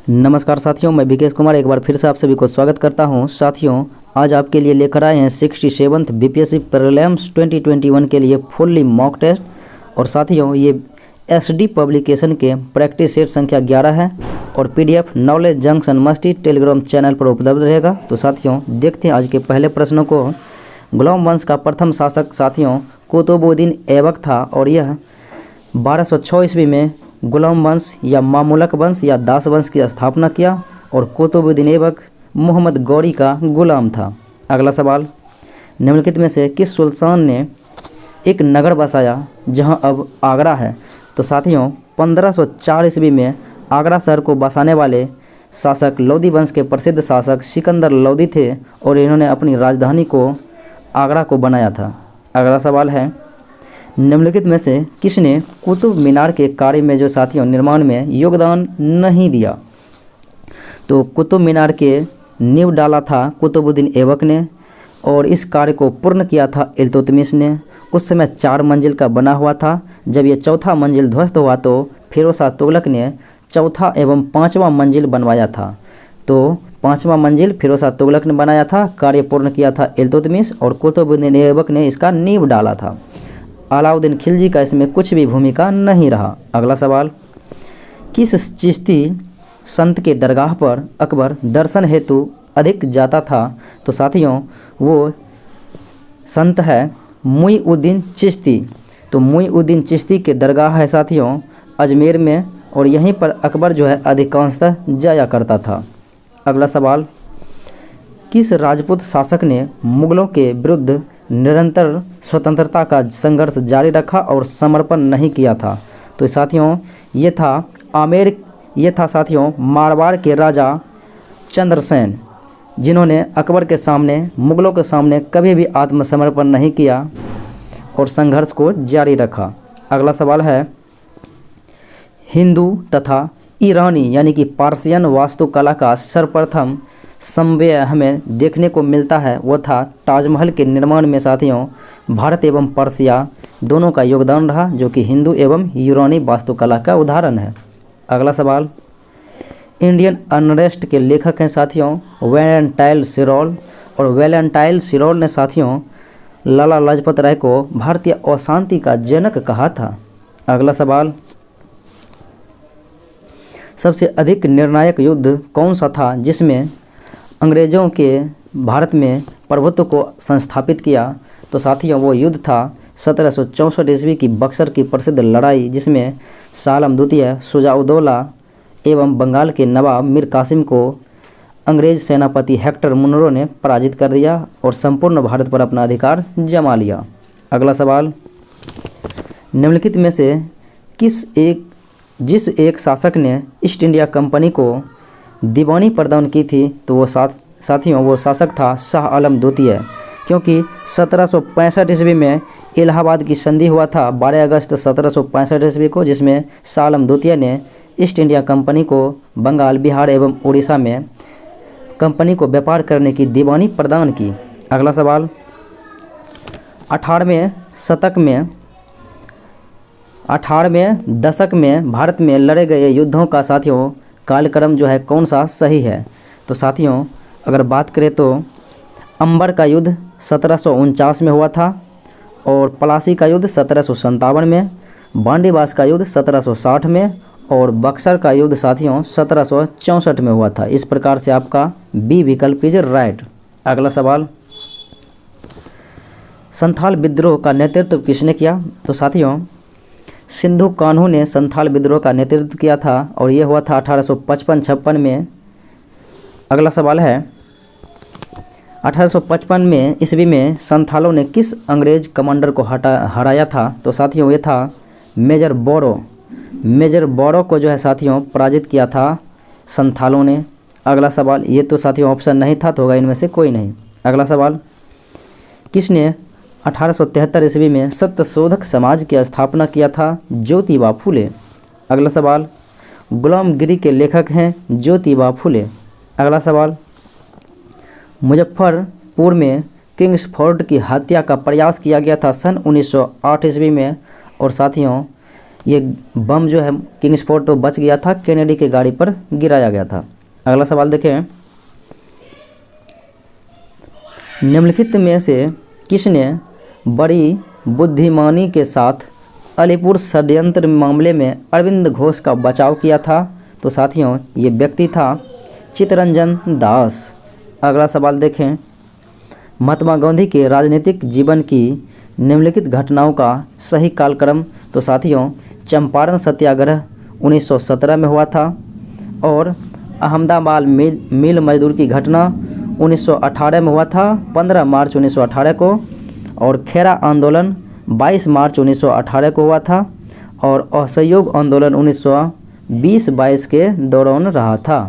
नमस्कार साथियों, मैं विकेश कुमार एक बार फिर से आप सभी को स्वागत करता हूं। साथियों, आज आपके लिए लेकर आए हैं 67th बीपीएससी प्रीलिम्स 2021 के लिए फुल्ली मॉक टेस्ट। और साथियों, ये एसडी पब्लिकेशन के प्रैक्टिस सेट संख्या 11 है और PDF knowledge junction musty Telegram channel पर उपलब्ध रहेगा। तो साथियों, देखते हैं आज के पहले प्रश्नों को। गुलाम वंश का प्रथम शासक साथियों कुतुबुद्दीन ऐबक था और यह 1206 ईस्वी में गुलाम वंश या मामलुक वंश या दास वंश की स्थापना किया और कुतुबुद्दीन ऐबक मोहम्मद गौरी का गुलाम था। अगला सवाल, निम्नलिखित में से किस सुल्तान ने एक नगर बसाया जहां अब आगरा है? तो साथियों, 1504 ईस्वी में आगरा शहर को बसाने वाले शासक लोदी वंश के प्रसिद्ध शासक सिकंदर लोदी थे और इन्होंने अपनी राजधानी को आगरा को बनाया था। अगला सवाल है, निम्नलिखित में से किसने कुतुब मीनार के कार्य में जो साथियों निर्माण में योगदान नहीं दिया? तो कुतुब मीनार के नींव डाला था कुतुबुद्दीन ऐबक ने और इस कार्य को पूर्ण किया था इल्तुतमिश ने। उस समय 4 मंजिल का बना हुआ था। जब ये चौथा मंजिल ध्वस्त हुआ तो फिरोज शाह तुगलक ने चौथा एवं 5वां मंजिल बनवाया था। तो 5वां मंजिल फिरोज शाह तुगलक ने बनाया था, कार्य पूर्ण किया था इल्तुतमिश और कुतुबुद्दीन ऐबक ने इसका नींव डाला था। अलाउद्दीन खिलजी का इसमें कुछ भी भूमिका नहीं रहा। अगला सवाल, किस चिश्ती संत के दरगाह पर अकबर दर्शन हेतु अधिक जाता था? तो साथियों, वो संत है मुईउद्दीन चिश्ती। तो मुईउद्दीन चिश्ती के दरगाह है साथियों अजमेर में और यहीं पर अकबर जो है अधिकांशतः जाया करता था। अगला सवाल, किस राजपूत शासक ने मुगलों के विरुद्ध निरंतर स्वतंत्रता का संघर्ष जारी रखा और समर्पण नहीं किया था? तो साथियों, ये था साथियों मारवाड़ के राजा चंद्रसेन, जिन्होंने अकबर के सामने मुगलों के सामने कभी भी आत्मसमर्पण नहीं किया और संघर्ष को जारी रखा। अगला सवाल है, हिंदू तथा ईरानी यानी कि पारसियन वास्तुकला का सर्वप्रथम समन्वय हमें देखने को मिलता है, वो था ताजमहल के निर्माण में साथियों भारत एवं पर्सिया दोनों का योगदान रहा, जो कि हिंदू एवं यूनानी वास्तुकला का उदाहरण है। अगला सवाल, इंडियन अनरेस्ट के लेखक हैं साथियों वैलेंटाइन सिरोल और वैलेंटाइन सिरोल ने साथियों लाला लाजपत राय को भारतीय अशांति का जनक कहा था। अगला सवाल, सबसे अधिक निर्णायक युद्ध कौन सा था जिसमें अंग्रेज़ों के भारत में प्रभुत्व को संस्थापित किया? तो साथियों, वो युद्ध था 1764 ईस्वी की बक्सर की प्रसिद्ध लड़ाई, जिसमें शाह आलम द्वितीय, शुजाउद्दौला एवं बंगाल के नवाब मीर कासिम को अंग्रेज़ सेनापति हेक्टर मुनरो ने पराजित कर दिया और संपूर्ण भारत पर अपना अधिकार जमा लिया। अगला सवाल, निम्नलिखित में से जिस एक शासक ने ईस्ट इंडिया कंपनी को दीवानी प्रदान की थी? तो वो साथियों वो शासक था शाह आलम द्वितीय, क्योंकि 1765 ईस्वी में इलाहाबाद की संधि हुआ था 12 अगस्त 1765 ईस्वी को, जिसमें शाह आलम द्वितीय ने ईस्ट इंडिया कंपनी को बंगाल, बिहार एवं उड़ीसा में कंपनी को व्यापार करने की दीवानी प्रदान की। अगला सवाल, 18वें दशक में भारत में लड़े गए युद्धों का साथियों कालक्रम जो है कौन सा सही है? तो साथियों, अगर बात करें तो अंबर का युद्ध 1749 में हुआ था और प्लासी का युद्ध 1757 में, बांडीवास का युद्ध 1760 में और बक्सर का युद्ध साथियों 1764 में हुआ था। इस प्रकार से आपका बी विकल्प इज राइट। अगला सवाल, संथाल विद्रोह का नेतृत्व किसने किया? तो साथियों, सिंधु कान्हू ने संथाल विद्रोह का नेतृत्व किया था और ये हुआ था 1855-56 में। अगला सवाल है, 1855 में ईस्वी में संथालों ने किस अंग्रेज कमांडर को हराया था? तो साथियों, ये था मेजर बोरो को जो है साथियों पराजित किया था संथालों ने। अगला सवाल, ये तो साथियों ऑप्शन नहीं था तो होगा इनमें से कोई नहीं। अगला सवाल, किसने 1873 ईस्वी में सत्यशोधक समाज की स्थापना किया था? ज्योतिबा फुले। अगला सवाल, गुलामगिरी के लेखक हैं ज्योतिबा फुले। अगला सवाल, मुजफ्फरपुर में किंग्सफोर्ड की हत्या का प्रयास किया गया था सन 1908 ईस्वी में और साथियों ये बम जो है किंगस्फोर्ड तो बच गया था, केनेडी के गाड़ी पर गिराया गया था। अगला सवाल देखें, निम्नलिखित में से किसने बड़ी बुद्धिमानी के साथ अलीपुर षड्यंत्र मामले में अरविंद घोष का बचाव किया था? तो साथियों ये व्यक्ति था चित्तरंजन दास। अगला सवाल देखें, महात्मा गांधी के राजनीतिक जीवन की निम्नलिखित घटनाओं का सही कालक्रम? तो साथियों चंपारण सत्याग्रह 1917 में हुआ था, और अहमदाबाद मिल मजदूर की घटना 1918 में हुआ था, 15 मार्च 1918 को, और खेरा आंदोलन 22 मार्च 1918 को हुआ था, और असहयोग आंदोलन 1920-22 के दौरान रहा था।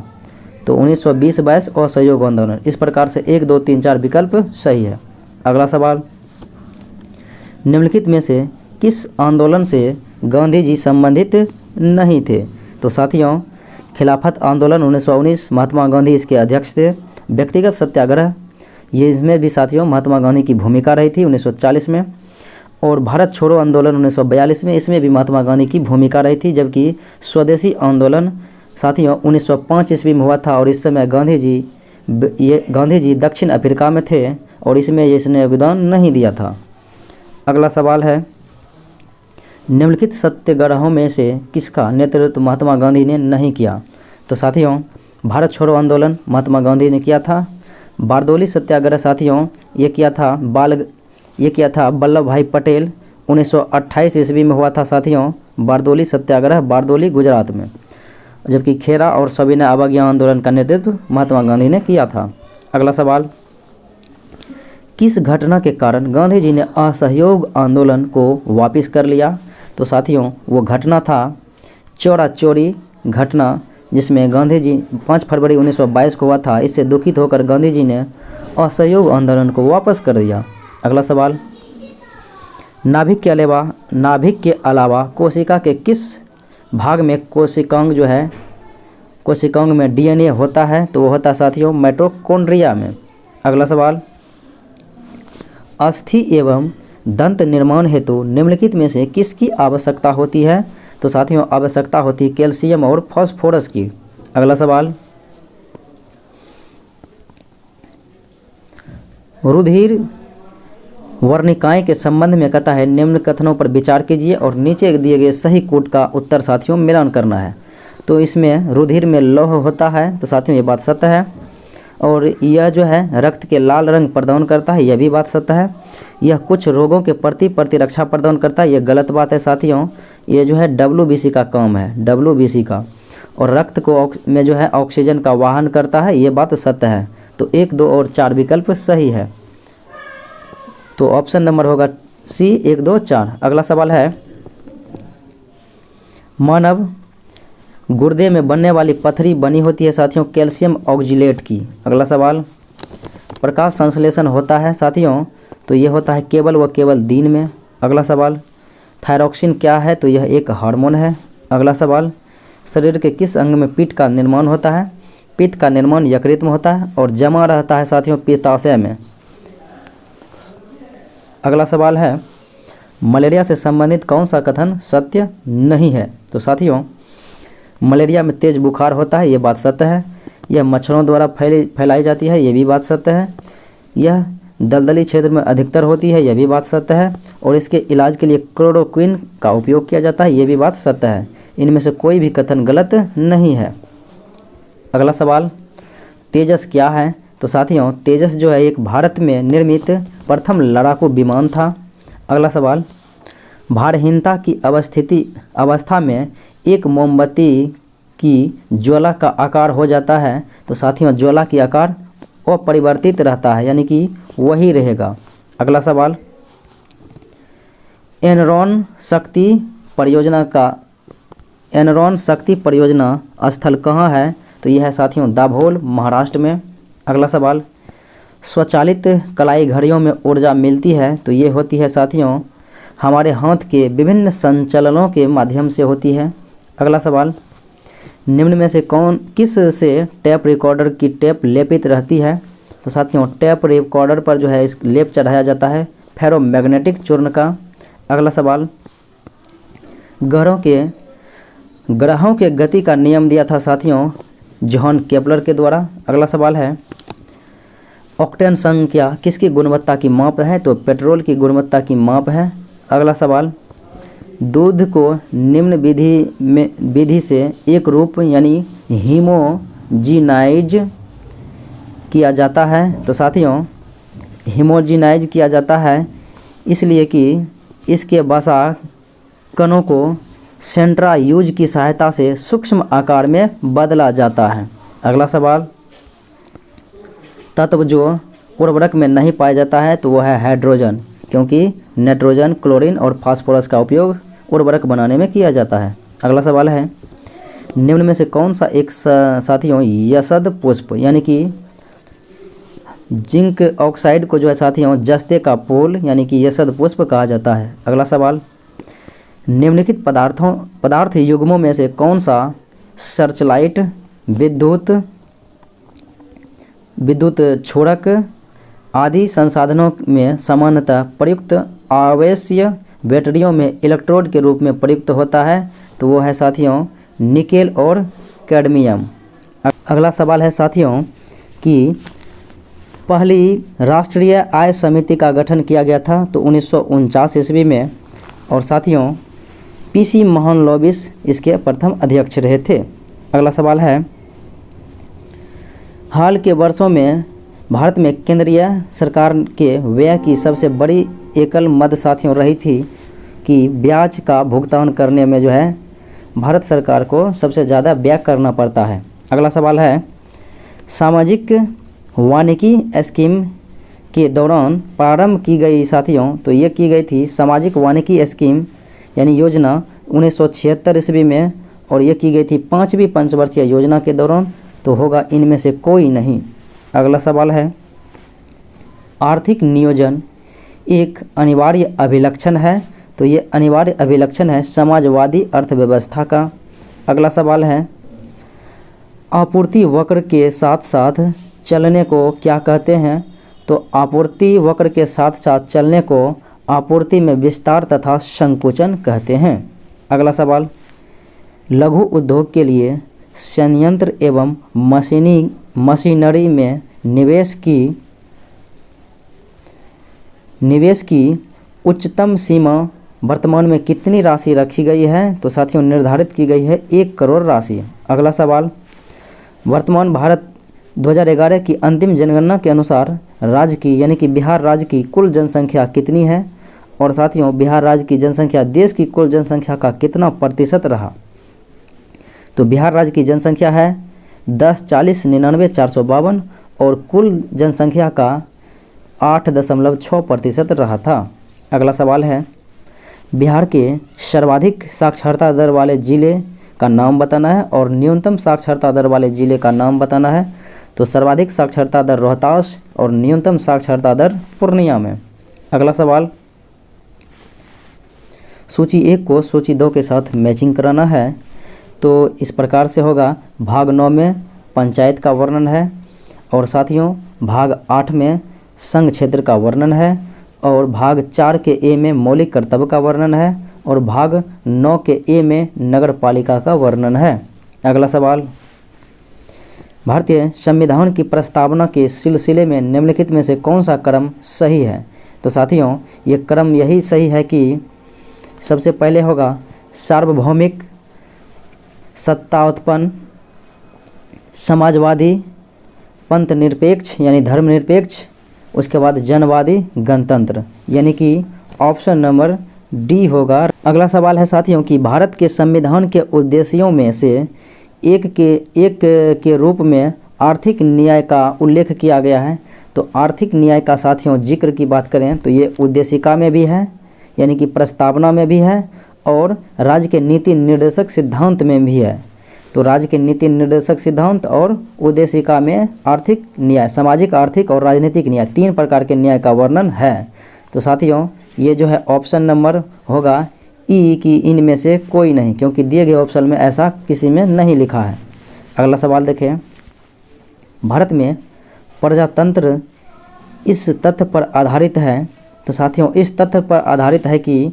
तो 1920-22 असहयोग आंदोलन। इस प्रकार से 1, 2, 3, 4 विकल्प सही है। अगला सवाल, निम्नलिखित में से किस आंदोलन से गांधी जी संबंधित नहीं थे? तो साथियों खिलाफत आंदोलन 1919, महात्मा गांधी इसके अध्यक्ष थे। व्यक्तिगत सत्याग्रह, ये इसमें भी साथियों महात्मा गांधी की भूमिका रही थी 1940 में। और भारत छोड़ो आंदोलन 1942 में, इसमें भी महात्मा गांधी की भूमिका रही थी। जबकि स्वदेशी आंदोलन साथियों 1905 ईस्वी में हुआ था, और इस समय गांधी जी दक्षिण अफ्रीका में थे, और इसमें इसने योगदान नहीं दिया था। अगला सवाल है, निम्नलिखित सत्याग्रहों में से किसका नेतृत्व महात्मा गांधी ने नहीं किया? तो साथियों भारत छोड़ो आंदोलन महात्मा गांधी ने किया था। बारदोली सत्याग्रह साथियों ये किया था वल्लभ भाई पटेल, 1928 ईस्वी में हुआ था साथियों बारदोली सत्याग्रह, बारदोली गुजरात में। जबकि खेरा और सविनय अवज्ञा आंदोलन का नेतृत्व महात्मा गांधी ने किया था। अगला सवाल, किस घटना के कारण गांधी जी ने असहयोग आंदोलन को वापस कर लिया? तो साथियों वो घटना था चौरा चोरी घटना, जिसमें गांधी जी 5 फरवरी 1922 को हुआ था। इससे दुखित होकर गांधी जी ने असहयोग आंदोलन को वापस कर दिया। अगला सवाल, नाभिक के अलावा कोशिका के किस भाग में कोशिकांग में डीएनए होता है? तो वो होता है साथियों माइटोकॉन्ड्रिया में। अगला सवाल, अस्थि एवं दंत निर्माण हेतु निम्नलिखित में से किसकी आवश्यकता होती है? तो साथियों आवश्यकता होती है कैल्शियम और फास्फोरस की। अगला सवाल, रुधिर वर्णिकाएं के संबंध में कहता है निम्न कथनों पर विचार कीजिए और नीचे दिए गए सही कोट का उत्तर साथियों मिलान करना है। तो इसमें रुधिर में लौह होता है, तो साथियों ये बात सत्य है। और यह जो है रक्त के लाल रंग प्रदान करता है, यह भी बात सत्य है। यह कुछ रोगों के प्रति प्रतिरक्षा प्रदान करता है, यह गलत बात है साथियों। ये जो है WBC का काम है, WBC का। और रक्त को में जो है ऑक्सीजन का वाहन करता है, ये बात सत्य है। तो 1, 2 और 4 विकल्प सही है। तो ऑप्शन नंबर होगा C 1, 2, 4। अगला सवाल है, मानव गुर्दे में बनने वाली पथरी बनी होती है साथियों कैल्शियम ऑक्जिलेट की। अगला सवाल, प्रकाश संश्लेषण होता है साथियों, तो ये होता है केवल व केवल दिन में। अगला सवाल, थायरॉक्सिन क्या है? तो यह एक हार्मोन है। अगला सवाल, शरीर के किस अंग में पित्त का निर्माण होता है? पित्त का निर्माण यकृत में होता है और जमा रहता है साथियों पित्ताशय में। अगला सवाल है, मलेरिया से संबंधित कौन सा कथन सत्य नहीं है? तो साथियों मलेरिया में तेज बुखार होता है, ये बात सत्य है। यह मच्छरों द्वारा फैलाई जाती है, ये भी बात सत्य है। यह दलदली क्षेत्र में अधिकतर होती है, यह भी बात सत्य है। और इसके इलाज के लिए क्लोरोक्विन का उपयोग किया जाता है, ये भी बात सत्य है। इनमें से कोई भी कथन गलत नहीं है। अगला सवाल, तेजस क्या है? तो साथियों तेजस जो है एक भारत में निर्मित प्रथम लड़ाकू विमान था। अगला सवाल, भारहीनता की अवस्था में एक मोमबत्ती की ज्वाला का आकार हो जाता है, तो साथियों ज्वाला की आकार अपरिवर्तित रहता है, यानी कि वही रहेगा। अगला सवाल, एनरॉन शक्ति परियोजना स्थल कहाँ है? तो यह है साथियों दाभोल महाराष्ट्र में। अगला सवाल, स्वचालित कलाई घड़ियों में ऊर्जा मिलती है, तो ये होती है साथियों हमारे हाथ के विभिन्न संचलनों के माध्यम से होती है। अगला सवाल, निम्न में से किस से टेप रिकॉर्डर की टेप लेपित रहती है? तो साथियों टेप रिकॉर्डर पर जो है इस लेप चढ़ाया जाता है फेरोमैग्नेटिक चूर्ण का। अगला सवाल, ग्रहों के गति का नियम दिया था साथियों जॉन केपलर के द्वारा। अगला सवाल है, ऑक्टेन संख्या किसकी गुणवत्ता की माप है? तो पेट्रोल की गुणवत्ता की माप है। अगला सवाल, दूध को निम्न विधि से एक रूप यानी हीमोजीनाइज किया जाता है। तो साथियों हीमोजीनाइज किया जाता है इसलिए कि इसके वसा कणों को सेंट्राफ्यूज की सहायता से सूक्ष्म आकार में बदला जाता है। अगला सवाल, तत्व जो उर्वरक में नहीं पाया जाता है तो वह है हाइड्रोजन, क्योंकि नाइट्रोजन, क्लोरीन और फास्फोरस का उपयोग उर्वरक बनाने में किया जाता है। अगला सवाल है, निम्न में से कौन सा एक साथियों यशद पुष्प यानी कि जिंक ऑक्साइड को जो है साथियों जस्ते का फूल यानी कि यशद पुष्प कहा जाता है। अगला सवाल, निम्नलिखित पदार्थ युग्मों में से कौन सा सर्चलाइट, विद्युत छोड़क आदि संसाधनों में सामान्यतः प्रयुक्त आवेश्य बैटरियों में इलेक्ट्रोड के रूप में प्रयुक्त होता है? तो वो है साथियों निकेल और कैडमियम। अगला सवाल है साथियों कि पहली राष्ट्रीय आय समिति का गठन किया गया था तो 1949 ईस्वी में, और साथियों पीसी महलनोबिस इसके प्रथम अध्यक्ष रहे थे। अगला सवाल है, हाल के वर्षों में भारत में केंद्रीय सरकार के व्यय की सबसे बड़ी एकल मद साथियों रही थी कि ब्याज का भुगतान करने में जो है भारत सरकार को सबसे ज़्यादा व्यय करना पड़ता है। अगला सवाल है, सामाजिक वानिकी स्कीम के दौरान प्रारंभ की गई साथियों, तो ये की गई थी सामाजिक वानिकी स्कीम यानी योजना 1976 ईस्वी में, और ये की गई थी 5वीं पंचवर्षीय योजना के दौरान, तो होगा इनमें से कोई नहीं। अगला सवाल है, आर्थिक नियोजन एक अनिवार्य अभिलक्षण है? तो ये अनिवार्य अभिलक्षण है समाजवादी अर्थव्यवस्था का। अगला सवाल है, आपूर्ति वक्र के साथ साथ चलने को क्या कहते हैं? तो आपूर्ति वक्र के साथ साथ चलने को आपूर्ति में विस्तार तथा संकुचन कहते हैं। अगला सवाल, लघु उद्योग के लिए संयंत्र एवं मशीनरी में निवेश की उच्चतम सीमा वर्तमान में कितनी राशि रखी गई है? तो साथियों निर्धारित की गई है 1 करोड़ राशि। अगला सवाल, वर्तमान भारत 2011 की अंतिम जनगणना के अनुसार राज्य की यानी कि बिहार राज्य की कुल जनसंख्या कितनी है? और साथियों बिहार राज्य की जनसंख्या देश की कुल जनसंख्या का कितना प्रतिशत रहा? तो बिहार राज्य की जनसंख्या है 10,40,99,452 और कुल जनसंख्या का 8.6% रहा था। अगला सवाल है, बिहार के सर्वाधिक साक्षरता दर वाले जिले का नाम बताना है और न्यूनतम साक्षरता दर वाले जिले का नाम बताना है। तो सर्वाधिक साक्षरता दर रोहतास और न्यूनतम साक्षरता दर पूर्णिया में। अगला सवाल, सूची 1 को सूची 2 के साथ मैचिंग कराना है। तो इस प्रकार से होगा, भाग 9 में पंचायत का वर्णन है, और साथियों भाग 8 में संघ क्षेत्र का वर्णन है, और भाग 4 के ए में मौलिक कर्तव्य का वर्णन है, और भाग 9 के ए में नगर पालिका का वर्णन है। अगला सवाल, भारतीय संविधान की प्रस्तावना के सिलसिले में निम्नलिखित में से कौन सा क्रम सही है? तो साथियों ये क्रम यही सही है कि सबसे पहले होगा सार्वभौमिक, सत्ता उत्पन्न, समाजवादी, पंथ निरपेक्ष यानी धर्मनिरपेक्ष, उसके बाद जनवादी, गणतंत्र, यानी कि ऑप्शन नंबर डी होगा। अगला सवाल है साथियों कि भारत के संविधान के उद्देश्यों में से एक के रूप में आर्थिक न्याय का उल्लेख किया गया है। तो आर्थिक न्याय का साथियों जिक्र की बात करें तो ये उद्देशिका में भी है, यानी कि प्रस्तावना में भी है, और राज्य के नीति निर्देशक सिद्धांत में भी है। तो राज्य के नीति निर्देशक सिद्धांत और उद्देशिका में आर्थिक न्याय, सामाजिक, आर्थिक और राजनीतिक न्याय, 3 प्रकार के न्याय का वर्णन है। तो साथियों ये जो है ऑप्शन नंबर होगा ई की इनमें से कोई नहीं, क्योंकि दिए गए ऑप्शन में ऐसा किसी में नहीं लिखा है। अगला सवाल देखें, भारत में प्रजातंत्र इस तथ्य पर आधारित है। तो साथियों इस तथ्य पर आधारित है कि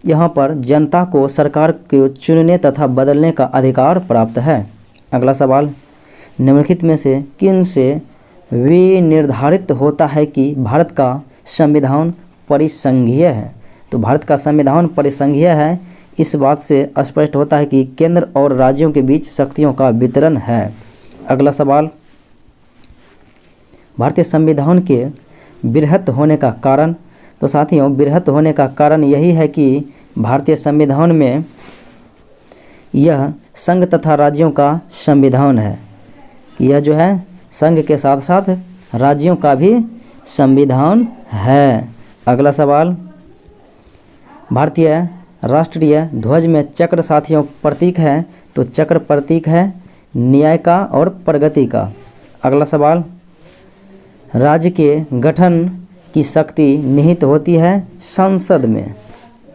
यहाँ पर जनता को सरकार को चुनने तथा बदलने का अधिकार प्राप्त है। अगला सवाल, निम्नलिखित में से किन से विनिर्धारित होता है कि भारत का संविधान परिसंघीय है? तो भारत का संविधान परिसंघीय है, इस बात से स्पष्ट होता है कि केंद्र और राज्यों के बीच शक्तियों का वितरण है। अगला सवाल, भारतीय संविधान के बृहत होने का कारण? तो साथियों, बृहत होने का कारण यही है कि भारतीय संविधान में यह संघ तथा राज्यों का संविधान है। यह जो है संघ के साथ साथ राज्यों का भी संविधान है। अगला सवाल, भारतीय राष्ट्रीय ध्वज में चक्र साथियों प्रतीक है, तो चक्र प्रतीक है न्याय का और प्रगति का। अगला सवाल, राज्य के गठन की शक्ति निहित होती है संसद में।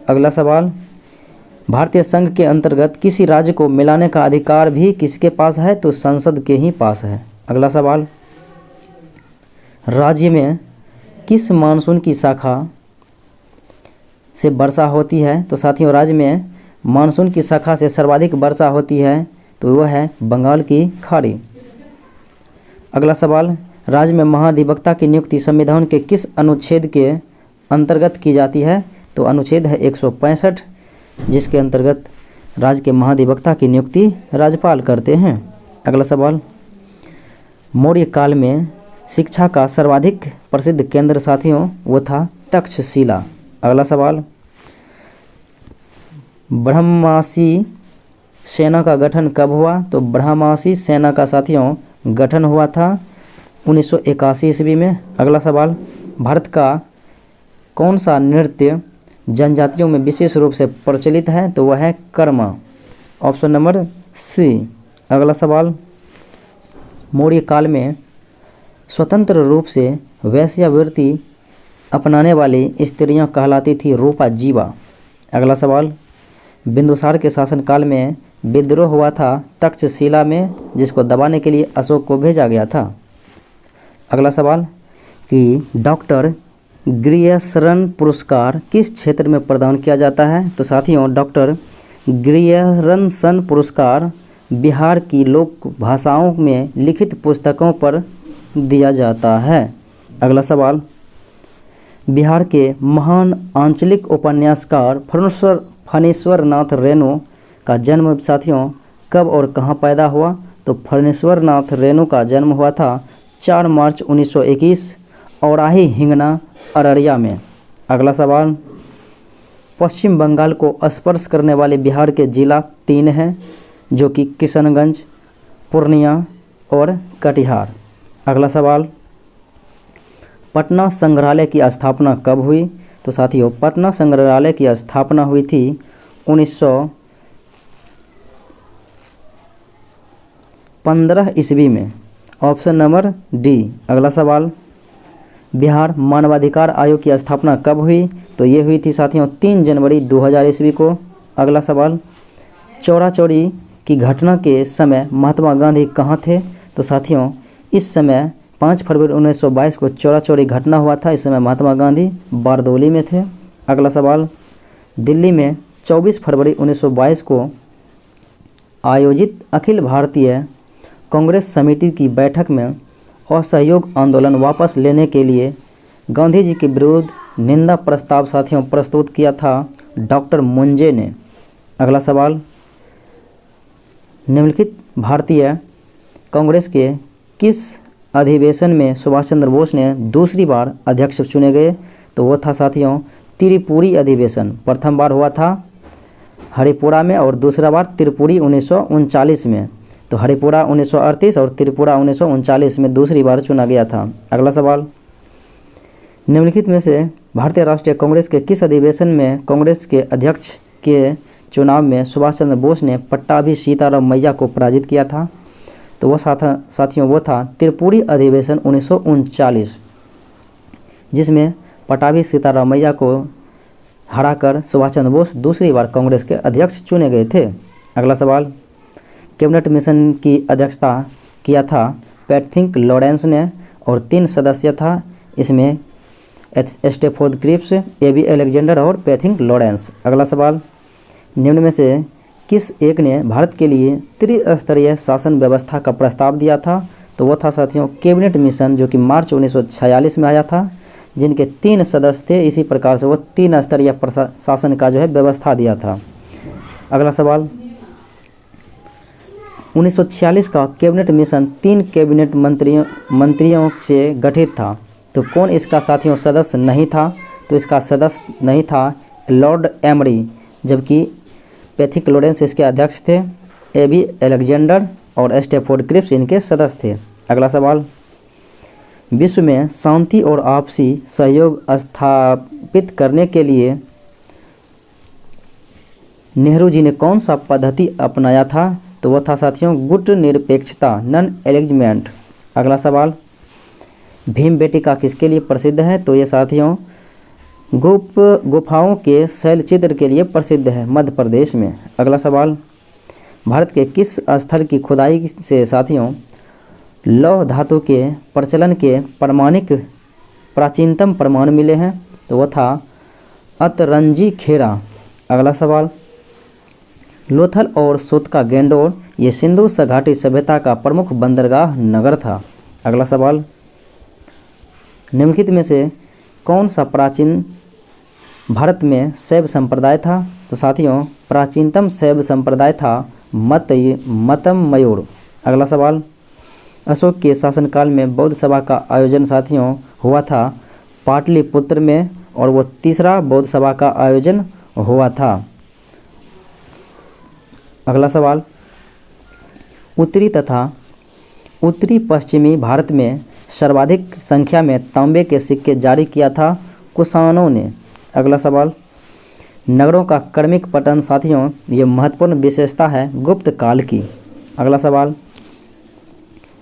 अगला सवाल, भारतीय संघ के अंतर्गत किसी राज्य को मिलाने का अधिकार भी किसके पास है? तो संसद के ही पास है। अगला सवाल, राज्य में किस मानसून की शाखा से वर्षा होती है? तो साथियों, राज्य में मानसून की शाखा से सर्वाधिक वर्षा होती है, तो वह है बंगाल की खाड़ी। अगला सवाल, राज्य में महाधिवक्ता की नियुक्ति संविधान के किस अनुच्छेद के अंतर्गत की जाती है? तो अनुच्छेद है 165, जिसके अंतर्गत राज्य के महाधिवक्ता की नियुक्ति राज्यपाल करते हैं। अगला सवाल, मौर्य काल में शिक्षा का सर्वाधिक प्रसिद्ध केंद्र साथियों वो था तक्षशिला। अगला सवाल, ब्रह्मासी सेना का गठन कब हुआ? तो ब्रह्मासी सेना का साथियों गठन हुआ था 1981 ईस्वी में। अगला सवाल, भारत का कौन सा नृत्य जनजातियों में विशेष रूप से प्रचलित है? तो वह है कर्मा, ऑप्शन नंबर सी। अगला सवाल, मौर्य काल में स्वतंत्र रूप से वेश्यावृत्ति अपनाने वाली स्त्रियां कहलाती थी रूपा जीवा। अगला सवाल, बिंदुसार के शासनकाल में विद्रोह हुआ था तक्षशिला में, जिसको दबाने के लिए अशोक को भेजा गया था। अगला सवाल, कि डॉक्टर ग्रियर्सन पुरस्कार किस क्षेत्र में प्रदान किया जाता है? तो साथियों, डॉक्टर ग्रियर्सन पुरस्कार बिहार की लोक भाषाओं में लिखित पुस्तकों पर दिया जाता है। अगला सवाल, बिहार के महान आंचलिक उपन्यासकार फणीश्वर नाथ रेणु का जन्म साथियों कब और कहाँ पैदा हुआ? तो फणीश्वर नाथ रेणु का जन्म हुआ था 4 मार्च 1921 औराही हिंगना अररिया में। अगला सवाल, पश्चिम बंगाल को स्पर्श करने वाले बिहार के जिला 3 हैं, जो कि किशनगंज, पूर्णिया और कटिहार। अगला सवाल, पटना संग्रहालय की स्थापना कब हुई? तो साथियों, पटना संग्रहालय की स्थापना हुई थी 1915 ईस्वी में, ऑप्शन नंबर डी। अगला सवाल, बिहार मानवाधिकार आयोग की स्थापना कब हुई? तो ये हुई थी साथियों 3 जनवरी 2000 ईस्वी को। अगला सवाल, चौरा चौरी की घटना के समय महात्मा गांधी कहाँ थे? तो साथियों, इस समय 5 फरवरी 1922 को चौरा चौरी घटना हुआ था। इस समय महात्मा गांधी बारदोली में थे। अगला सवाल, दिल्ली में 24 फरवरी 1922 को आयोजित अखिल भारतीय कांग्रेस समिति की बैठक में असहयोग आंदोलन वापस लेने के लिए गांधी जी के विरुद्ध निंदा प्रस्ताव साथियों प्रस्तुत किया था डॉक्टर मुंजे ने। अगला सवाल, निम्नलिखित भारतीय कांग्रेस के किस अधिवेशन में सुभाष चंद्र बोस ने दूसरी बार अध्यक्ष चुने गए? तो वो था साथियों त्रिपुरी अधिवेशन। प्रथम बार हुआ था हरिपुरा में और दूसरा बार त्रिपुरी 1939 में। तो हरिपुरा 1938 और त्रिपुरा 1939 में दूसरी बार चुना गया था। अगला सवाल, निम्नलिखित में से भारतीय राष्ट्रीय कांग्रेस के किस अधिवेशन में कांग्रेस के अध्यक्ष के चुनाव में सुभाष चंद्र बोस ने पट्टाभी सीताराम मैया को पराजित किया था? तो वो साथियों वो था त्रिपुरी अधिवेशन 1939, जिसमें पट्टाभी सीताराम मैया को हराकर सुभाष चंद्र बोस दूसरी बार कांग्रेस के अध्यक्ष चुने गए थे। अगला सवाल, कैबिनेट मिशन की अध्यक्षता किया था पैट्रिक लॉरेंस ने और 3 सदस्य था। इसमें स्टेफोर्ड क्रिप्स, एबी अलेक्जेंडर और पैथिंग लॉरेंस। अगला सवाल, निम्न में से किस एक ने भारत के लिए त्रिस्तरीय शासन व्यवस्था का प्रस्ताव दिया था? तो वो था साथियों कैबिनेट मिशन, जो कि मार्च 1946 में आया था, जिनके 3 सदस्य थे। इसी प्रकार से वो 3 स्तरीय शासन का जो है व्यवस्था दिया था। अगला सवाल, 1946 का कैबिनेट मिशन 3 कैबिनेट मंत्रियों से गठित था। तो कौन इसका साथियों सदस्य नहीं था? तो इसका सदस्य नहीं था लॉर्ड एमरी, जबकि पैथिक लॉरेंस इसके अध्यक्ष थे। एबी अलेक्जेंडर और स्टेफोर्ड क्रिप्स इनके सदस्य थे। अगला सवाल, विश्व में शांति और आपसी सहयोग स्थापित करने के लिए नेहरू जी ने कौन सा पद्धति अपनाया था? तो वह था साथियों गुट निरपेक्षता, नॉन एलिजमेंट। अगला सवाल, भीमबेटिका किसके लिए प्रसिद्ध है? तो ये साथियों गुफाओं के शैलचित्र के लिए प्रसिद्ध है, मध्य प्रदेश में। अगला सवाल, भारत के किस स्थल की खुदाई से साथियों लौह धातु के प्रचलन के प्राचीनतम प्रमाण मिले हैं? तो वह था अतरंजी खेड़ा। अगला सवाल, लोथल और सोतका गैंडोर ये सिंधु घाटी सभ्यता का प्रमुख बंदरगाह नगर था। अगला सवाल, निम्नलिखित में से कौन सा प्राचीन भारत में शैव संप्रदाय था? तो साथियों प्राचीनतम शैव संप्रदाय था मतम मयूर। अगला सवाल, अशोक के शासनकाल में बौद्ध सभा का आयोजन साथियों हुआ था पाटलिपुत्र में, और वो तीसरा बौद्ध सभा का आयोजन हुआ था। अगला सवाल, उत्तरी तथा उत्तरी पश्चिमी भारत में सर्वाधिक संख्या में तांबे के सिक्के जारी किया था कुषाणों ने। अगला सवाल, नगरों का क्रमिक पतन साथियों ये महत्वपूर्ण विशेषता है गुप्त काल की। अगला सवाल,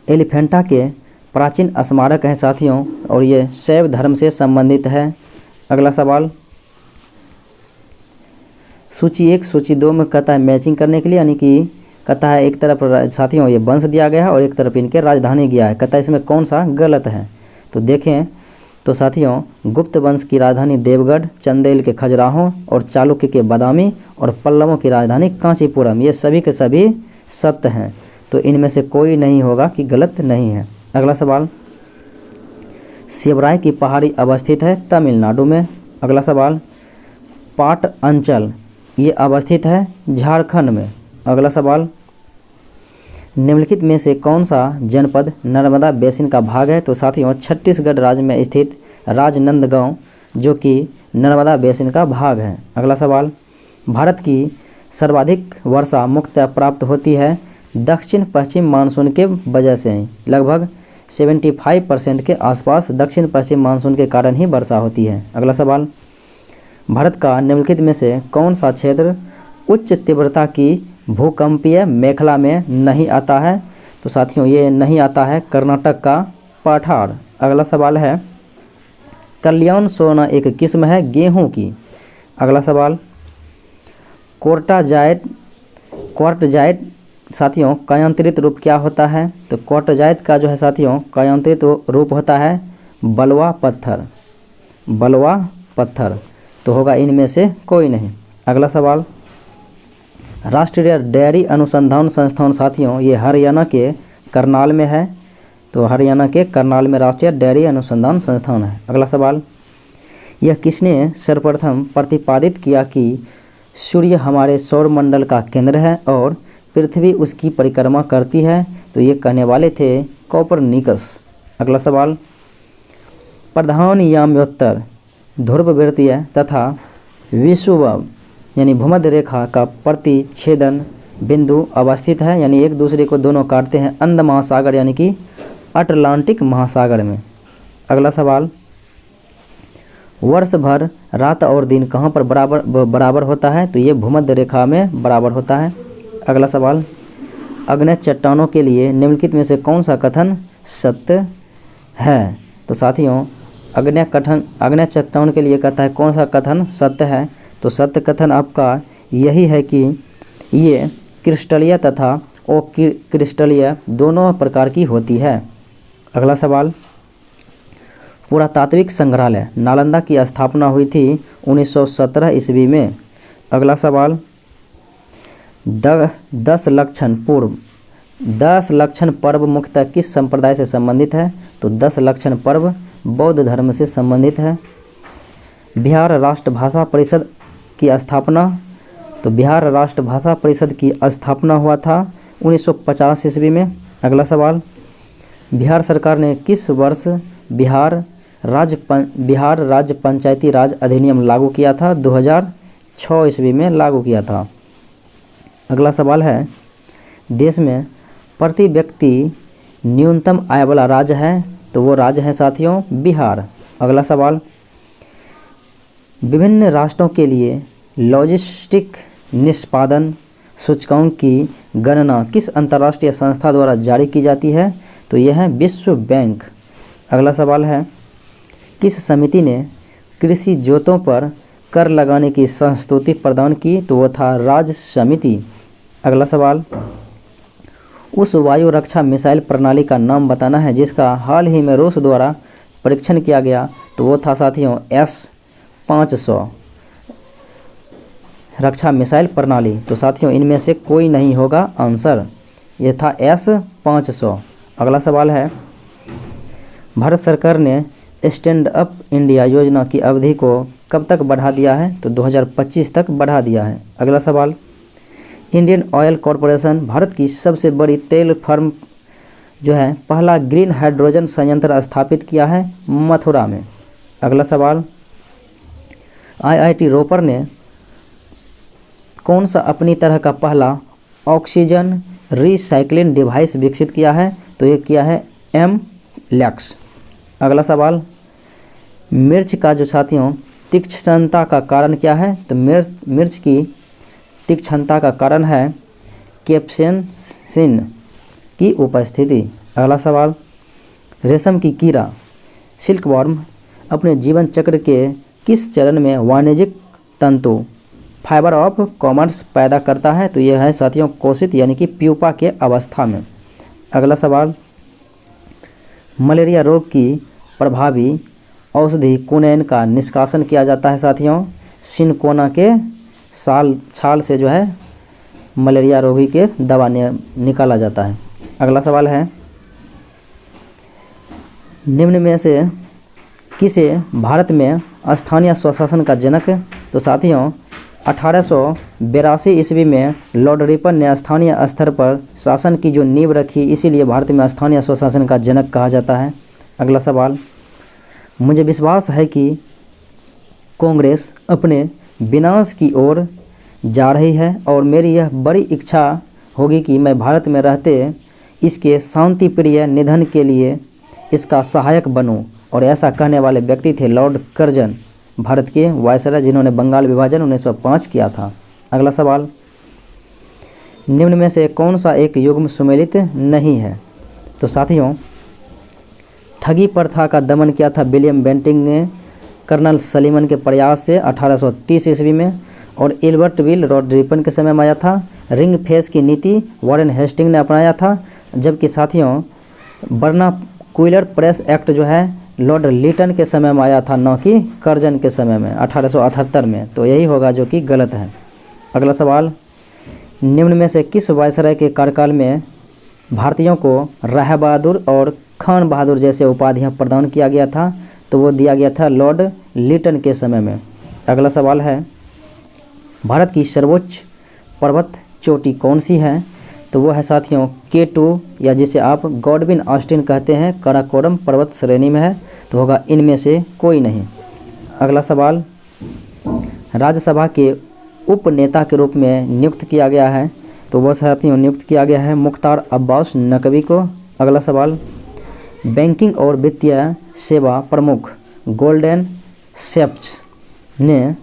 एलिफेंटा के प्राचीन स्मारक हैं साथियों, और ये शैव धर्म से संबंधित है। अगला सवाल, सूची 1 सूची 2 में कहता है मैचिंग करने के लिए, यानी कि कहता है एक तरफ साथियों ये वंश दिया गया है और एक तरफ इनके राजधानी गया है, कहता है इसमें कौन सा गलत है? तो देखें तो साथियों गुप्त वंश की राजधानी देवगढ़, चंदेल के खजुराहो और चालुक्य के बादामी और पल्लवों की राजधानी कांचीपुरम, ये सभी के सभी सत्य हैं। तो इनमें से कोई नहीं होगा कि गलत नहीं है। अगला सवाल, शिवराय की पहाड़ी अवस्थित है तमिलनाडु में। अगला सवाल, पाट अंचल ये अवस्थित है झारखंड में। अगला सवाल, निम्नलिखित में से कौन सा जनपद नर्मदा बेसिन का भाग है? तो साथियों छत्तीसगढ़ राज्य में स्थित राजनांदगांव जो कि नर्मदा बेसिन का भाग है। अगला सवाल, भारत की सर्वाधिक वर्षा मुख्यतः प्राप्त होती है दक्षिण पश्चिम मानसून के वजह से। लगभग 75% के आसपास दक्षिण पश्चिम मानसून के कारण ही वर्षा होती है। अगला सवाल, भारत का निम्नलिखित में से कौन सा क्षेत्र उच्च तीव्रता की भूकंपीय मेखला में नहीं आता है? तो साथियों ये नहीं आता है कर्नाटक का पठार। अगला सवाल है, कल्याण सोना एक किस्म है गेहूं की। अगला सवाल, क्वार्टजाइट साथियों कायांतरित रूप क्या होता है? तो क्वार्टजाइट का जो है साथियों कायांतरित रूप होता है बलवा पत्थर। तो होगा इनमें से कोई नहीं। अगला सवाल, राष्ट्रीय डेयरी अनुसंधान संस्थान साथियों ये हरियाणा के करनाल में है। तो हरियाणा के करनाल में राष्ट्रीय डेयरी अनुसंधान संस्थान है। अगला सवाल, यह किसने सर्वप्रथम प्रतिपादित किया कि सूर्य हमारे सौरमंडल का केंद्र है और पृथ्वी उसकी परिक्रमा करती है? तो ये कहने वाले थे कोपरनिकस। अगला सवाल, प्रधान याम्योत्तर ध्रुववृत्तीय तथा विषुवव यानी भूमध्य रेखा का प्रतिच्छेदन बिंदु अवस्थित है, यानी एक दूसरे को दोनों काटते हैं अंध महासागर यानी कि अटलांटिक महासागर में। अगला सवाल, वर्ष भर रात और दिन कहाँ पर बराबर होता है? तो ये भूमध्य रेखा में बराबर होता है। अगला सवाल, अग्नि चट्टानों के लिए निम्नलिखित में से कौन सा कथन सत्य है? तो साथियों अग्नि चट्टान के लिए कहता है कौन सा कथन सत्य है? तो सत्य कथन आपका यही है कि ये क्रिस्टलीय तथा अक्रिस्टलीय दोनों प्रकार की होती है। अगला सवाल, पुरातात्विक संग्रहालय नालंदा की स्थापना हुई थी 1917 ईस्वी में। अगला सवाल, 10 लक्षण पर्व मुख्यतः किस संप्रदाय से संबंधित है? तो 10 लक्षण पर्व बौद्ध धर्म से संबंधित है। बिहार राष्ट्रभाषा परिषद की स्थापना, तो बिहार राष्ट्रभाषा परिषद की स्थापना हुआ था 1950 ईस्वी में। अगला सवाल, बिहार सरकार ने किस वर्ष बिहार राज्य पंचायती राज अधिनियम लागू किया था? 2006 ईस्वी में लागू किया था। अगला सवाल है, देश में प्रति व्यक्ति न्यूनतम आय वाला राज्य है? तो वो राज्य है साथियों बिहार। अगला सवाल, विभिन्न राष्ट्रों के लिए लॉजिस्टिक निष्पादन सूचकांक की गणना किस अंतर्राष्ट्रीय संस्था द्वारा जारी की जाती है? तो यह है विश्व बैंक। अगला सवाल है, किस समिति ने कृषि जोतों पर कर लगाने की संस्तुति प्रदान की? तो वो था राज्य समिति। अगला सवाल, उस वायु रक्षा मिसाइल प्रणाली का नाम बताना है जिसका हाल ही में रूस द्वारा परीक्षण किया गया। तो वो था साथियों S-500 रक्षा मिसाइल प्रणाली। तो साथियों इनमें से कोई नहीं होगा आंसर, ये था S-500। अगला सवाल है, भारत सरकार ने स्टैंड अप इंडिया योजना की अवधि को कब तक बढ़ा दिया है? तो 2025 तक बढ़ा दिया है। अगला सवाल, इंडियन ऑयल कॉरपोरेशन भारत की सबसे बड़ी तेल फर्म जो है पहला ग्रीन हाइड्रोजन संयंत्र स्थापित किया है मथुरा में। अगला सवाल, IIT रोपर ने कौन सा अपनी तरह का पहला ऑक्सीजन रिसाइक्लिंग डिवाइस विकसित किया है? तो ये किया है MLEX। अगला सवाल, मिर्च का जो साथियों तीक्ष्णता का कारण क्या है? तो मिर्च की तीक्ष्णता का कारण है कैप्सेसिन की उपस्थिति। अगला सवाल, रेशम की कीड़ा सिल्कवर्म अपने जीवन चक्र के किस चरण में वाणिज्यिक तंतु फाइबर ऑफ कॉमर्स पैदा करता है? तो यह है साथियों कोशित यानी कि प्यूपा के अवस्था में। अगला सवाल, मलेरिया रोग की प्रभावी औषधि कुनैन का निष्कासन किया जाता है साथियों सिनकोना के छाल से जो है मलेरिया रोगी के दवा निकाला जाता है। अगला सवाल है, निम्न में से किसे भारत में स्थानीय स्वशासन का जनक? तो साथियों 1882 ईस्वी में लॉर्ड रिपन ने स्थानीय स्तर पर शासन की जो नींव रखी, इसीलिए भारत में स्थानीय स्वशासन का जनक कहा जाता है। अगला सवाल, मुझे विश्वास है कि कांग्रेस अपने विनाश की ओर जा रही है और मेरी यह बड़ी इच्छा होगी कि मैं भारत में रहते इसके शांति प्रिय निधन के लिए इसका सहायक बनूं। और ऐसा कहने वाले व्यक्ति थे लॉर्ड कर्जन, भारत के वायसराय, जिन्होंने बंगाल विभाजन 1905 किया था। अगला सवाल, निम्न में से कौन सा एक युग्म सुमेलित नहीं है? तो साथियों ठगी प्रथा का दमन किया था विलियम बेंटिंग ने कर्नल सलीमन के प्रयास से 1830 ईस्वी में, और एल्बर्ट विल लॉर्ड रिपन के समय में आया था। रिंग फेस की नीति वॉरेन हेस्टिंग ने अपनाया था, जबकि साथियों वर्नाक्युलर प्रेस एक्ट जो है लॉर्ड लिटन के समय में आया था, न कि कर्जन के समय में 1878 में। तो यही होगा जो कि गलत है। अगला सवाल, निम्न में से किस वायसराय के कार्यकाल में भारतीयों को राय बहादुर और खान बहादुर जैसे उपाधियां प्रदान किया गया था? तो वो दिया गया था लॉर्ड लिटन के समय में। अगला सवाल है, भारत की सर्वोच्च पर्वत चोटी कौन सी है? तो वो है साथियों K2, या जिसे आप गॉडविन ऑस्टिन कहते हैं, काराकोरम पर्वत श्रेणी में है। तो होगा इनमें से कोई नहीं। अगला सवाल, राज्यसभा के उप नेता के रूप में नियुक्त किया गया है? तो वो साथियों नियुक्त किया गया है मुख्तार अब्बास नकवी को। अगला सवाल, बैंकिंग और वित्तीय सेवा प्रमुख गोल्डन सैच्स ने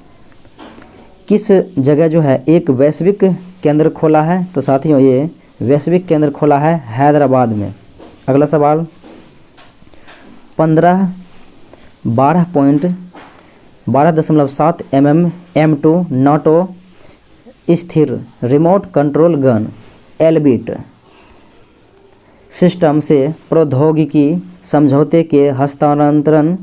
किस जगह जो है एक वैश्विक केंद्र खोला है? तो साथियों ये वैश्विक केंद्र खोला है हैदराबाद में। अगला सवाल, 12.7 mm M2 नाटो स्थिर remote control gun Elbit system से प्रौद्योगिकी समझौते के हस्तांतरण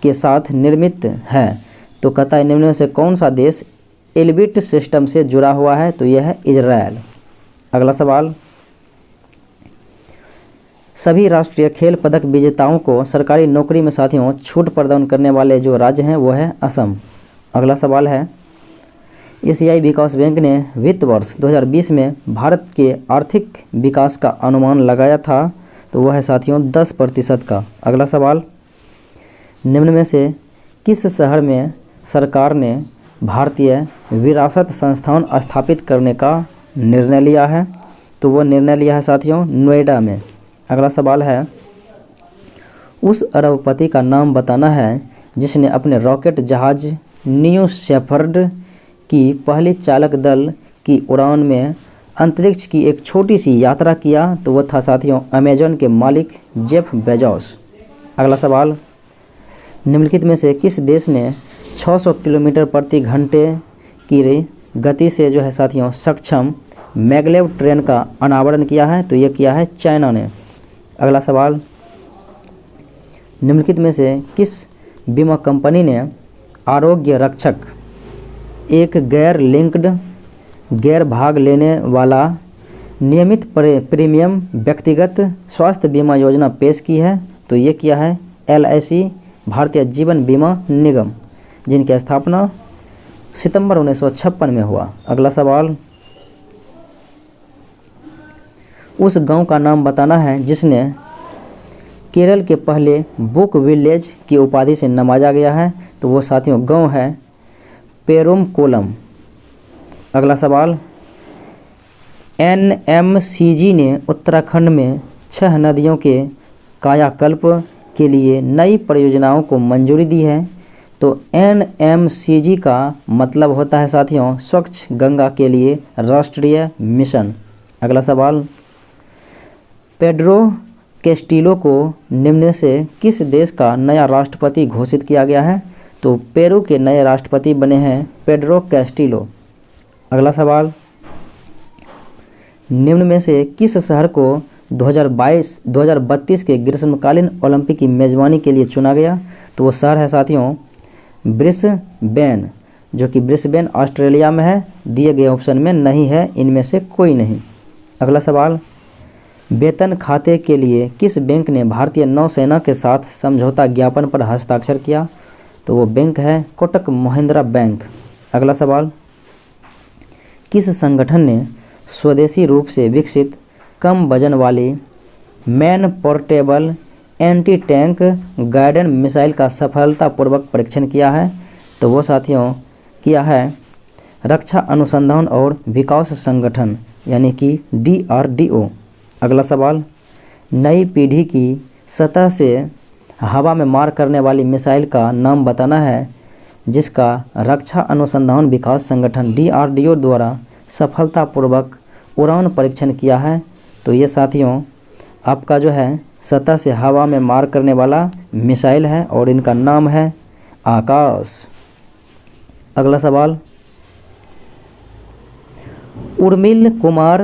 के साथ निर्मित है। तो कहता है निम्न में से कौन सा देश एल्बिट सिस्टम से जुड़ा हुआ है? तो यह है इजराइल। अगला सवाल, सभी राष्ट्रीय खेल पदक विजेताओं को सरकारी नौकरी में साथियों छूट प्रदान करने वाले जो राज्य हैं वो है असम। अगला सवाल है, एशियाई विकास बैंक ने वित्त वर्ष 2020 में भारत के आर्थिक विकास का अनुमान लगाया था, तो वह है साथियों 10% का। अगला सवाल, निम्न में से किस शहर में सरकार ने भारतीय विरासत संस्थान स्थापित करने का निर्णय लिया है? तो वो निर्णय लिया है साथियों नोएडा में। अगला सवाल है, उस अरबपति का नाम बताना है जिसने अपने रॉकेट जहाज न्यू शेफर्ड की पहली चालक दल की उड़ान में अंतरिक्ष की एक छोटी सी यात्रा किया। तो वह था साथियों अमेजन के मालिक जेफ बेजोस। अगला सवाल, निम्नलिखित में से किस देश ने 600 किलोमीटर प्रति घंटे की गति से जो है साथियों सक्षम मैगलेव ट्रेन का अनावरण किया है? तो यह किया है चाइना ने। अगला सवाल, निम्नलिखित में से किस बीमा कंपनी ने आरोग्य रक्षक, एक गैर लिंक्ड गैर भाग लेने वाला नियमित प्रीमियम व्यक्तिगत स्वास्थ्य बीमा योजना पेश की है? तो ये किया है LIC भारतीय जीवन बीमा निगम, जिनकी स्थापना सितंबर 1956 में हुआ। अगला सवाल, उस गांव का नाम बताना है जिसने केरल के पहले बुक विलेज की उपाधि से नवाजा गया है? तो वो साथियों गांव है पेरुमकोलम। अगला सवाल, NMCG ने उत्तराखंड में 6 नदियों के कायाकल्प के लिए नई परियोजनाओं को मंजूरी दी है। तो NMCG का मतलब होता है साथियों स्वच्छ गंगा के लिए राष्ट्रीय मिशन। अगला सवाल, पेड्रो कैस्टिलो को निम्न से किस देश का नया राष्ट्रपति घोषित किया गया है? तो पेरू के नए राष्ट्रपति बने हैं पेड्रो कैस्टिलो। अगला सवाल, निम्न में से किस शहर को 2032 के ग्रीष्मकालीन ओलंपिक की मेज़बानी के लिए चुना गया? तो वो शहर है साथियों ब्रिस्बेन, जो कि ब्रिस्बेन ऑस्ट्रेलिया में है। दिए गए ऑप्शन में नहीं है इनमें से कोई नहीं। अगला सवाल, वेतन खाते के लिए किस बैंक ने भारतीय नौसेना के साथ समझौता ज्ञापन पर हस्ताक्षर किया? तो वो बैंक है कोटक महिंद्रा बैंक। अगला सवाल, किस संगठन ने स्वदेशी रूप से विकसित कम वजन वाली man portable anti tank guided missile का सफलतापूर्वक परीक्षण किया है? तो वो साथियों किया है रक्षा अनुसंधान और विकास संगठन यानी कि DRDO। अगला सवाल, नई पीढ़ी की सतह से हवा में मार करने वाली मिसाइल का नाम बताना है जिसका रक्षा अनुसंधान विकास संगठन DRDO द्वारा सफलतापूर्वक उड़ान परीक्षण किया है? तो ये साथियों आपका जो है सतह से हवा में मार करने वाला मिसाइल है और इनका नाम है आकाश। अगला सवाल, उर्मिल कुमार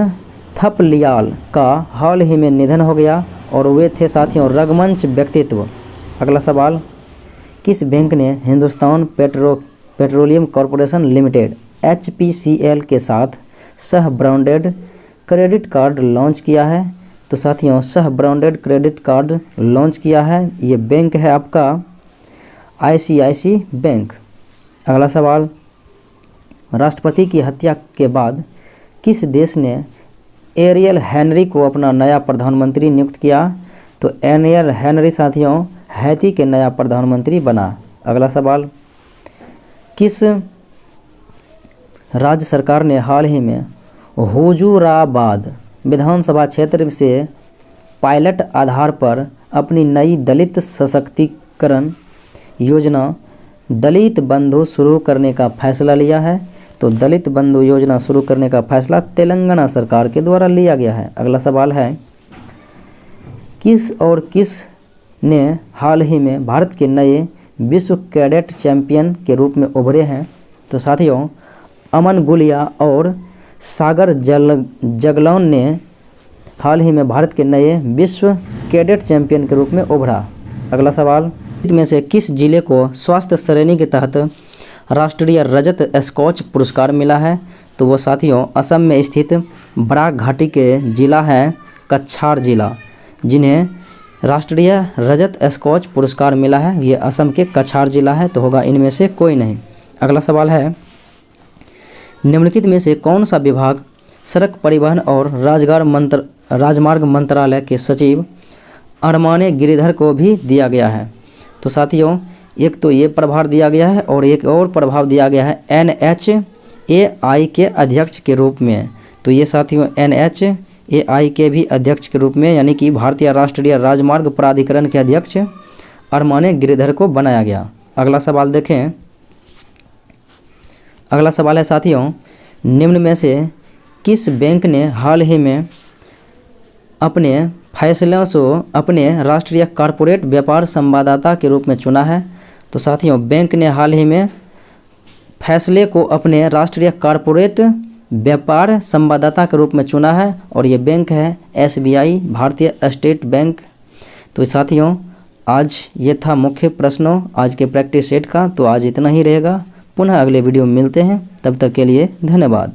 थपलियाल का हाल ही में निधन हो गया और वे थे साथियों रंगमंच व्यक्तित्व। अगला सवाल, किस बैंक ने Hindustan petroleum corporation limited HPCL के साथ सह ब्रांडेड क्रेडिट कार्ड लॉन्च किया है? तो साथियों सह ब्रांडेड क्रेडिट कार्ड लॉन्च किया है ये बैंक है आपका ICICI बैंक। अगला सवाल, राष्ट्रपति की हत्या के बाद किस देश ने एरियल हेनरी को अपना नया प्रधानमंत्री नियुक्त किया? तो एरियल हेनरी साथियों हैती के नया प्रधानमंत्री बना। अगला सवाल, किस राज्य सरकार ने हाल ही में हुजूराबाद विधानसभा क्षेत्र से पायलट आधार पर अपनी नई दलित सशक्तिकरण योजना दलित बंधु शुरू करने का फैसला लिया है? तो दलित बंधु योजना शुरू करने का फैसला तेलंगाना सरकार के द्वारा लिया गया है। अगला सवाल है, किस ने हाल ही में भारत के नए विश्व कैडेट चैंपियन के रूप में उभरे हैं? तो साथियों अमन गुलिया और सागर जगलौन ने हाल ही में भारत के नए विश्व कैडेट चैंपियन के रूप में उभरा। अगला सवाल, में से किस जिले को स्वास्थ्य श्रेणी के तहत राष्ट्रीय रजत स्कॉच पुरस्कार मिला है? तो वो साथियों असम में स्थित बराक घाटी के जिला है कछार जिला, जिन्हें राष्ट्रीय रजत स्कॉच पुरस्कार मिला है। ये असम के कछार जिला है, तो होगा इनमें से कोई नहीं। अगला सवाल है, निम्नलिखित में से कौन सा विभाग सड़क परिवहन और राजमार्ग मंत्रालय के सचिव अरमाने गिरिधर को भी दिया गया है? तो साथियों एक तो ये प्रभार दिया गया है और एक और प्रभाव दिया गया है NHAI के अध्यक्ष के रूप में। तो ये साथियों NHAI के भी अध्यक्ष के रूप में, यानी कि भारतीय राष्ट्रीय राजमार्ग प्राधिकरण के अध्यक्ष अरमाने गिरिधर को बनाया गया। अगला सवाल देखें। अगला सवाल है साथियों, निम्न में से किस बैंक ने हाल ही में अपने फैसलों से अपने राष्ट्रीय कॉरपोरेट व्यापार संवाददाता के रूप में चुना है? तो साथियों बैंक ने हाल ही में फैसले को अपने राष्ट्रीय कॉरपोरेट व्यापार संवाददाता के रूप में चुना है और ये बैंक है SBI, भारतीय स्टेट बैंक। तो साथियों आज ये था मुख्य प्रश्नों आज के प्रैक्टिस सेट का। तो आज इतना ही रहेगा, पुनः अगले वीडियो में मिलते हैं, तब तक के लिए धन्यवाद।